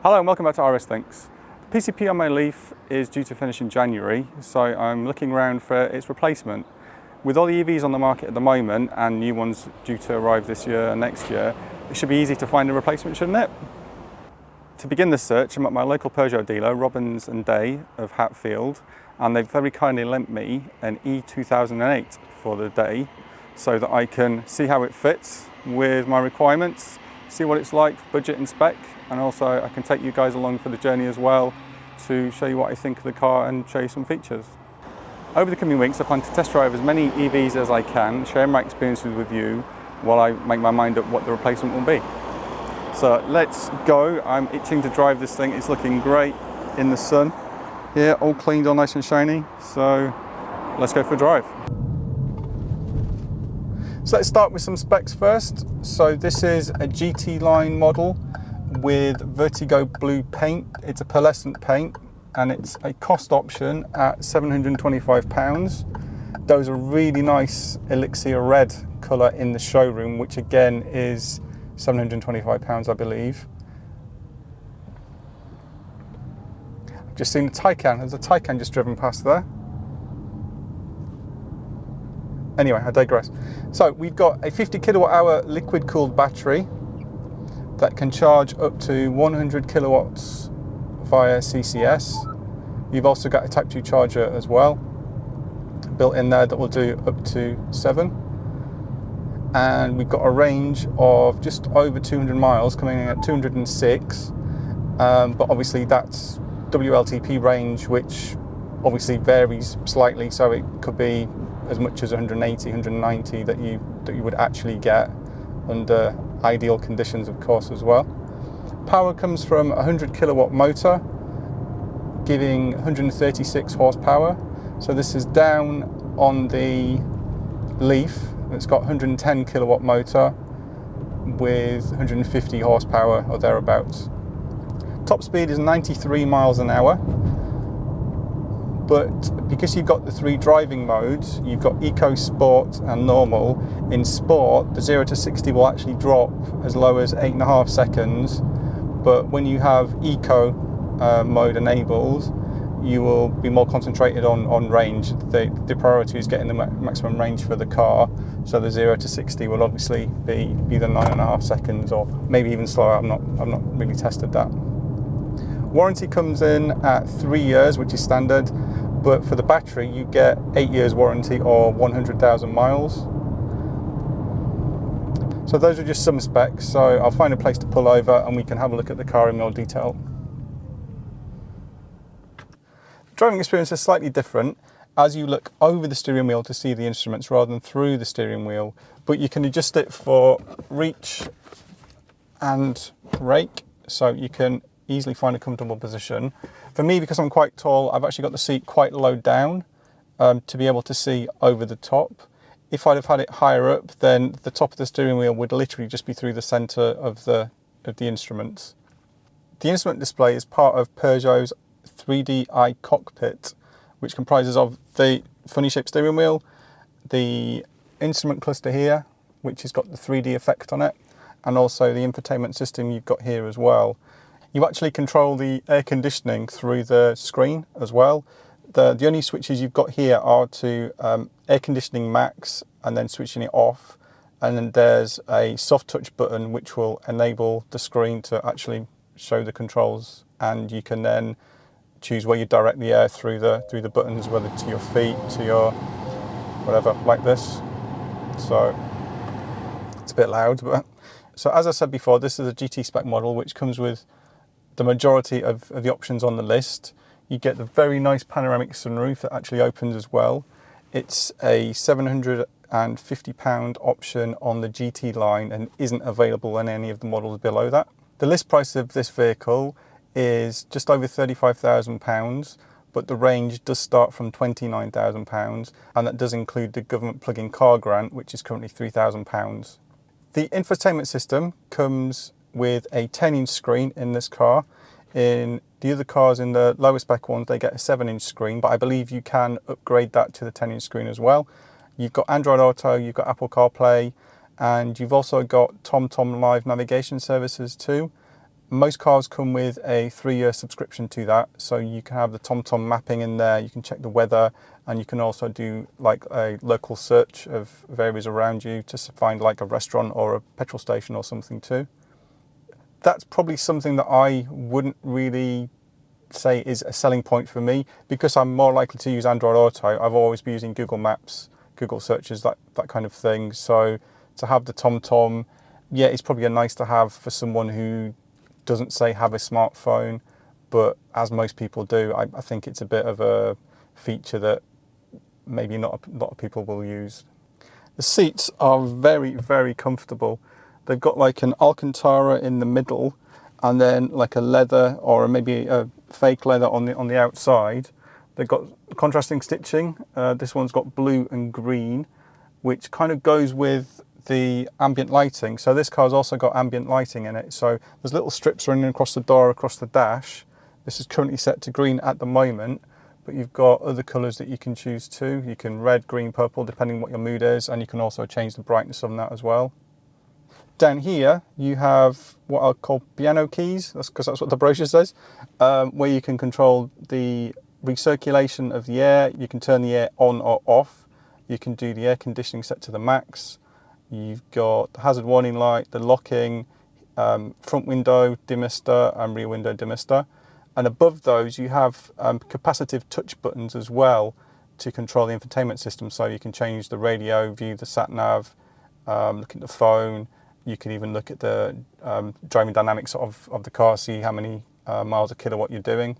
Hello and welcome back to RS Thinks. The PCP on my Leaf is due to finish in January, so I'm looking around for its replacement. With all the EVs on the market at the moment and new ones due to arrive this year and next year, it should be easy to find a replacement, shouldn't it? To begin this search, I'm at my local Peugeot dealer, Robbins and Day of Hatfield, and they've very kindly lent me an e2008 for the day so that I can see how it fits with my requirements, see what it's like, budget and spec, and also I can take you guys along for the journey as well to show you what I think of the car and show you some features. Over the coming weeks I plan to test drive as many EVs as I can, share my experiences with you while I make my mind up what the replacement will be. So let's go. I'm itching to drive this thing. It's looking great in the sun here, all cleaned, all nice and shiny, so let's go for a drive. So let's start with some specs first. So this is a GT line model with Vertigo Blue paint. It's a pearlescent paint and it's a cost option at £725. There was a really nice elixir red colour in the showroom, which again is £725, I believe. I've just seen a Taycan. There's a Taycan just driven past there. Anyway, I digress. So we've got a 50 kilowatt hour liquid cooled battery that can charge up to 100 kilowatts via CCS. You've also got a Type 2 charger as well built in there that will do up to 7. And we've got a range of just over 200 miles, coming in at 206. But obviously that's WLTP range, which obviously varies slightly, so it could be as much as 180, 190 that you would actually get under ideal conditions, of course, as well. Power comes from a 100 kilowatt motor, giving 136 horsepower. So this is down on the Leaf. It's got 110 kilowatt motor with 150 horsepower or thereabouts. Top speed is 93 miles an hour. But because you've got the 3 driving modes, you've got Eco, Sport and Normal. In Sport, the 0 to 60 will actually drop as low as 8.5 seconds. But when you have Eco mode enabled, you will be more concentrated on range. The priority is getting the maximum range for the car. So the 0 to 60 will obviously be either 9.5 seconds or maybe even slower. I've not really tested that. Warranty comes in at 3 years, which is standard. But for the battery, you get 8 years warranty or 100,000 miles. So those are just some specs. So I'll find a place to pull over and we can have a look at the car in more detail. Driving experience is slightly different as you look over the steering wheel to see the instruments rather than through the steering wheel. But you can adjust it for reach and rake, so you can easily find a comfortable position. For me, because I'm quite tall, I've actually got the seat quite low down to be able to see over the top. If I'd have had it higher up, then the top of the steering wheel would literally just be through the centre of the instruments. The instrument display is part of Peugeot's 3D cockpit, which comprises of the funny shaped steering wheel, the instrument cluster here, which has got the 3D effect on it, and also the infotainment system you've got here as well. You actually control the air conditioning through the screen as well. The only switches you've got here are to air conditioning max and then switching it off. And then there's a soft touch button which will enable the screen to actually show the controls. And you can then choose where you direct the air through the buttons, whether to your feet, to your whatever, like this. So it's a bit loud, but so as I said before, this is a GT spec model which comes with the majority of the options on the list. You get the very nice panoramic sunroof that actually opens as well. It's a £750 option on the GT line and isn't available in any of the models below that. The list price of this vehicle is just over £35,000, but the range does start from £29,000, and that does include the government plug-in car grant, which is currently £3,000. The infotainment system comes with a 10-inch screen in this car. In the other cars, in the lower spec ones, they get a 7-inch screen, but I believe you can upgrade that to the 10-inch screen as well. You've got Android Auto, you've got Apple CarPlay, and you've also got TomTom Live navigation services too. Most cars come with a 3-year subscription to that, so you can have the TomTom mapping in there, you can check the weather, and you can also do like a local search of areas around you to find like a restaurant or a petrol station or something too. That's probably something that I wouldn't really say is a selling point for me, because I'm more likely to use Android Auto. I've always been using Google Maps, Google searches, that kind of thing. So to have the TomTom, yeah, it's probably a nice to have for someone who doesn't say have a smartphone, but as most people do, I think it's a bit of a feature that maybe not a lot of people will use. The seats are very, very comfortable. They've got like an Alcantara in the middle, and then like a leather or maybe a fake leather on the outside. They've got contrasting stitching. This one's got blue and green, which kind of goes with the ambient lighting. So this car's also got ambient lighting in it. So there's little strips running across the door, across the dash. This is currently set to green at the moment, but you've got other colours that you can choose too. You can red, green, purple, depending what your mood is, and you can also change the brightness on that as well. Down here, you have what I'll call piano keys, because that's what the brochure says, where you can control the recirculation of the air. You can turn the air on or off. You can do the air conditioning set to the max. You've got the hazard warning light, the locking, front window demister and rear window demister. And above those, you have capacitive touch buttons as well to control the infotainment system. So you can change the radio, view the sat nav, look at the phone. You can even look at the driving dynamics of the car, see how many miles a kilowatt you're doing.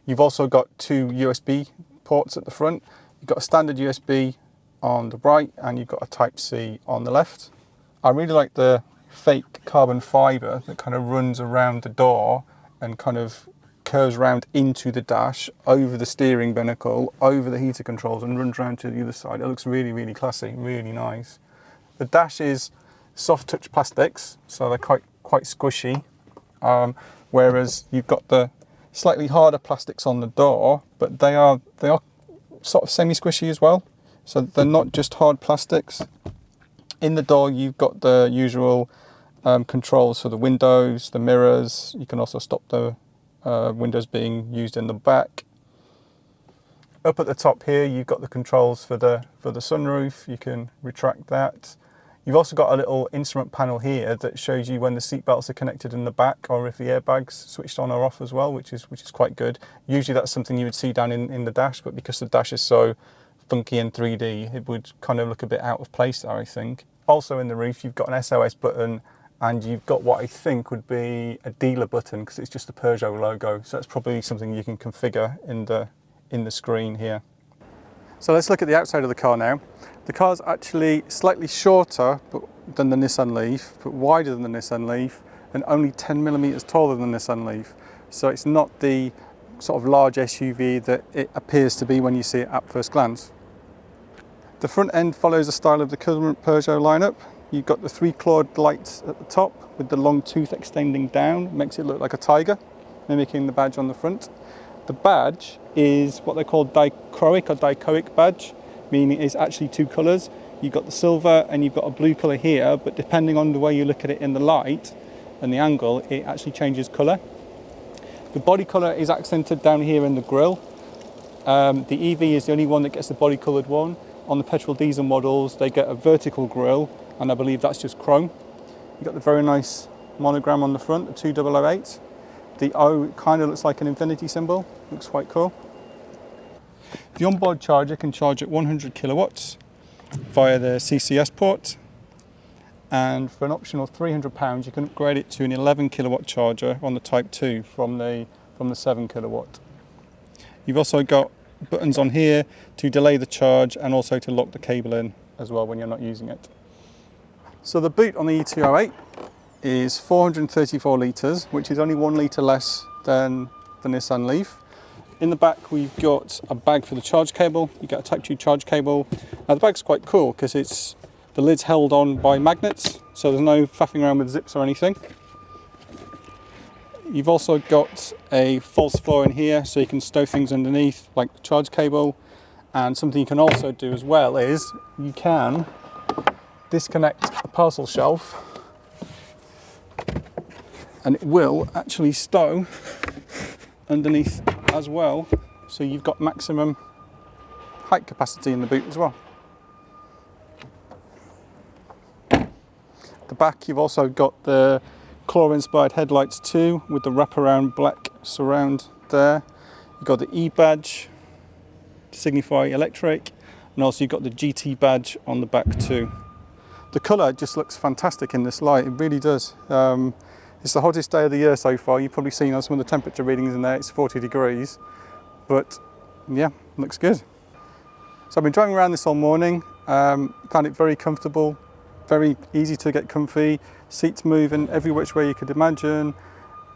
You've also got 2 USB ports at the front. You've got a standard USB on the right, and you've got a Type-C on the left. I really like the fake carbon fibre that kind of runs around the door and kind of curves around into the dash, over the steering binnacle, over the heater controls, and runs around to the other side. It looks really, really classy, really nice. The dash is soft touch plastics, so they're quite squishy, whereas you've got the slightly harder plastics on the door, but they are sort of semi-squishy as well. So they're not just hard plastics. In the door, you've got the usual controls for the windows, the mirrors. You can also stop the windows being used in the back. Up at the top here, you've got the controls for the sunroof. You can retract that. You've also got a little instrument panel here that shows you when the seat belts are connected in the back, or if the airbags switched on or off as well, which is quite good. Usually that's something you would see down in the dash, but because the dash is so funky and 3D, it would kind of look a bit out of place there, I think. Also in the roof, you've got an SOS button, and you've got what I think would be a dealer button, because it's just the Peugeot logo. So that's probably something you can configure in the screen here. So let's look at the outside of the car now. The car's actually slightly shorter than the Nissan Leaf, but wider than the Nissan Leaf, and only 10mm taller than the Nissan Leaf. So it's not the sort of large SUV that it appears to be when you see it at first glance. The front end follows the style of the current Peugeot lineup. You've got the 3-clawed lights at the top with the long tooth extending down, makes it look like a tiger, mimicking the badge on the front. The badge is what they call dichroic or dichoic badge, meaning it's actually 2 colours. You've got the silver and you've got a blue colour here, but depending on the way you look at it in the light and the angle, it actually changes colour. The body colour is accented down here in the grille. The EV is the only one that gets the body coloured one. On the petrol diesel models, they get a vertical grille, and I believe that's just chrome. You've got the very nice monogram on the front, the 2008. The O kind of looks like an infinity symbol, looks quite cool. The onboard charger can charge at 100 kilowatts via the CCS port, and for an optional £300 you can upgrade it to an 11 kilowatt charger on the Type 2 from the 7 kilowatt. You've also got buttons on here to delay the charge and also to lock the cable in as well when you're not using it. So the boot on the e2008 is 434 litres, which is only 1 litre less than the Nissan Leaf. In the back we've got a bag for the charge cable. You get a Type 2 charge cable. Now the bag's quite cool because the lid's held on by magnets, so there's no faffing around with zips or anything. You've also got a false floor in here, so you can stow things underneath like the charge cable. And something you can also do as well is you can disconnect a parcel shelf and it will actually stow underneath as well, so you've got maximum height capacity in the boot as well. At the back you've also got the claw inspired headlights too, with the wraparound black surround there. You've got the E badge to signify electric, and also you've got the GT badge on the back too. The colour just looks fantastic in this light, it really does. It's the hottest day of the year so far. You've probably seen on some of the temperature readings in there, it's 40 degrees, but yeah, looks good. So I've been driving around this all morning, found it very comfortable, very easy to get comfy, seats move in every which way you could imagine.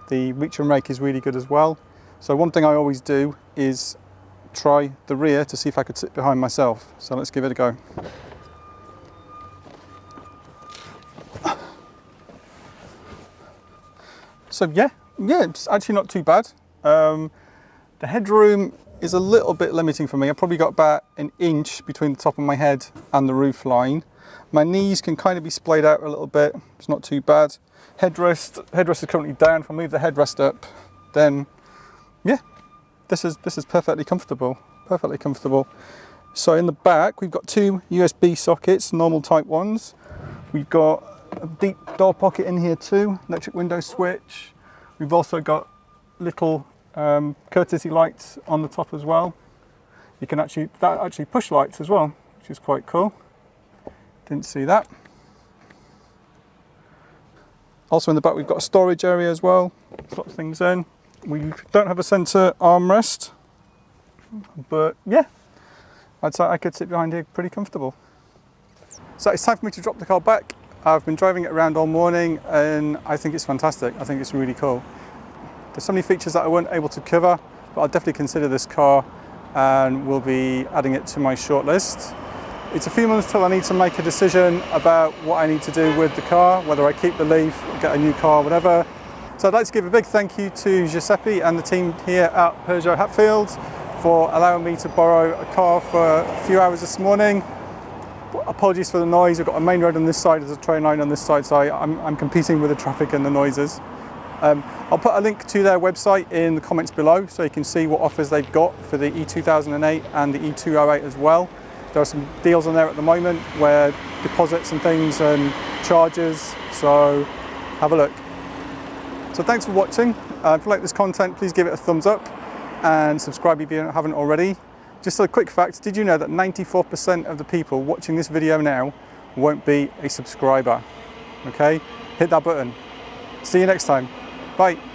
The reach and rake is really good as well. So one thing I always do is try the rear to see if I could sit behind myself. So let's give it a go. So yeah, it's actually not too bad. The headroom is a little bit limiting for me. I've probably got about an inch between the top of my head and the roof line. My knees can kind of be splayed out a little bit. It's not too bad. Headrest is currently down. If I move the headrest up, then yeah, this is perfectly comfortable. Perfectly comfortable. So in the back, we've got two USB sockets, normal type ones. We've got a deep door pocket in here too, electric window switch. We've also got little courtesy lights on the top as well. You can actually push lights as well, which is quite cool. Didn't see that. Also in the back we've got a storage area as well. There's lots of things in. We don't have a centre armrest, but yeah, I'd say I could sit behind here pretty comfortable. So it's time for me to drop the car back. I've been driving it around all morning and I think it's fantastic. I think it's really cool. There's so many features that I weren't able to cover, but I'll definitely consider this car and we'll be adding it to my shortlist. It's a few months till I need to make a decision about what I need to do with the car, whether I keep the Leaf, get a new car, whatever. So I'd like to give a big thank you to Giuseppe and the team here at Peugeot Hatfield for allowing me to borrow a car for a few hours this morning. Apologies for the noise. We've got a main road on this side, there's a train line on this side, so I'm competing with the traffic and the noises. I'll put a link to their website in the comments below so you can see what offers they've got for the e2008 and the e2008 as well. There are some deals on there at the moment where deposits and things and charges, so have a look. So thanks for watching. If you like this content, please give it a thumbs up and subscribe if you haven't already. Just a quick fact, did you know that 94% of the people watching this video now won't be a subscriber? Okay, hit that button. See you next time. Bye.